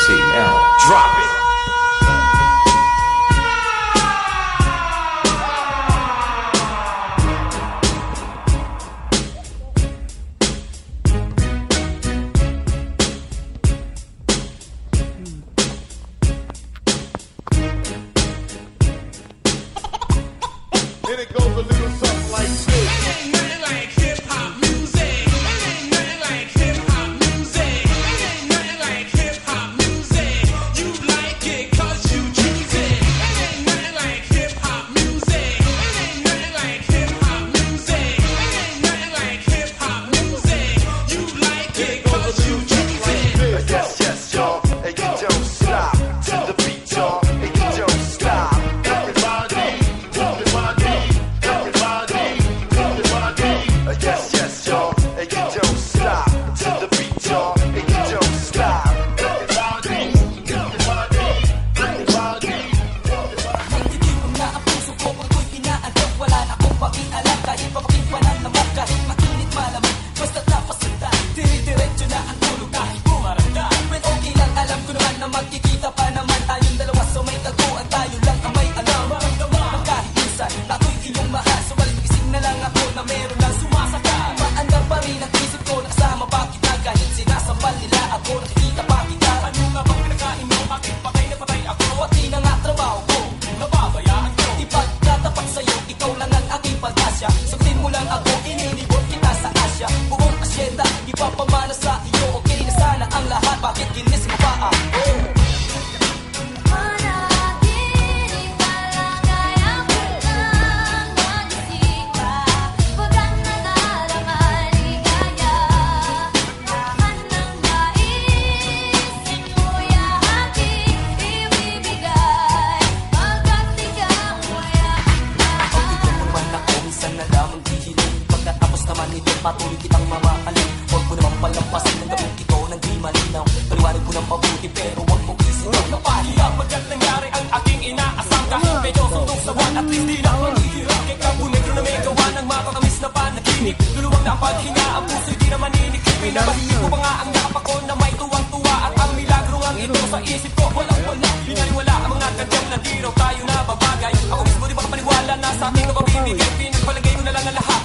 MC. Now, drop it. And it goes a little something like this. It ain't nothing like hip-hop music. It ain't nothing like hip-hop music. It ain't nothing like hip-hop music. You like it 'cause you choose it. It ain't nothing like hip-hop music. It ain't nothing like hip-hop music. It ain't nothing like hip-hop music. You like it 'cause you choose it. Yes, yes, y'all, and you don't stop to the beat, y'all, and you don't stop. Everybody, everybody, everybody, everybody. Yes, yes, y'all, and you don't stop to the beat, y'all, and you don't stop. Everybody, everybody, everybody, everybody. Nagtitim na ang puso ko pag ko'y pinaantok. Wala na akong pakialam kahit papakipanan naman. Kahit makinit malamig, basta't napasunta. Dire-diretso na ang tulog kahit bumaranda. Well, okay lang, alam ko naman na magkikita pa naman tayong dalawa. So may taguan, tayo lang ang may alam. Maramdaman kahit minsan na ako'y iyong mahal. So gising na lang ako na meron lang sumasaka. Maandar pa rin ang isip ko na kasama pa kita. Kahit sinasambal nila ako, nakikita pa kita. Ano nga bang pinakain mo? Bakit patay na patay ako? Pati na nga trabaho ko, nababayaan ko. Ipagtatapat sa'yo, ikaw lang ang aking pagkasya. Sagutin mo lang ako, ininibot kita sa Asya. Buong asyenda, ipapamana sa iyo. Okay na sana ang lahat, bakit ginis mo pa ako? Manatiling maligaya kang magising ka. Pagkat nadaramay ligaya. Lahat ng nais mo'y aking ibibigay. Pagkat ikaw ay aking Pagbigyan mo man ako, minsan na lamang hihiling. Pagkatapos naman nito, patuloy kitang mamahalin. Huwag mo naman palampasin ng gabing ito ng di malinaw. Paliwanag ko ng mabuti pero huwag mo isipin. Napahiya pagkat nangyari ang aking inaasam. Kahit medyo suntok sa buwan at least di na manghihirap. Kay Cabo Negro na may gawa ng makakamiss na panaginip. Luluwag na ang paghinga, ang puso'y di na maninikip. Pinabalik ko pa nga ang yakap ako na may tuwang-tuwa. At ang milagro nga ito sa isip ko, walang-wala. Pinaliwala ang mga kadyang na di raw tayo nababagay. Ako mismo di makapaniwala na sa ating kapabibigay. Pinagpalagay ko na lang ang lahat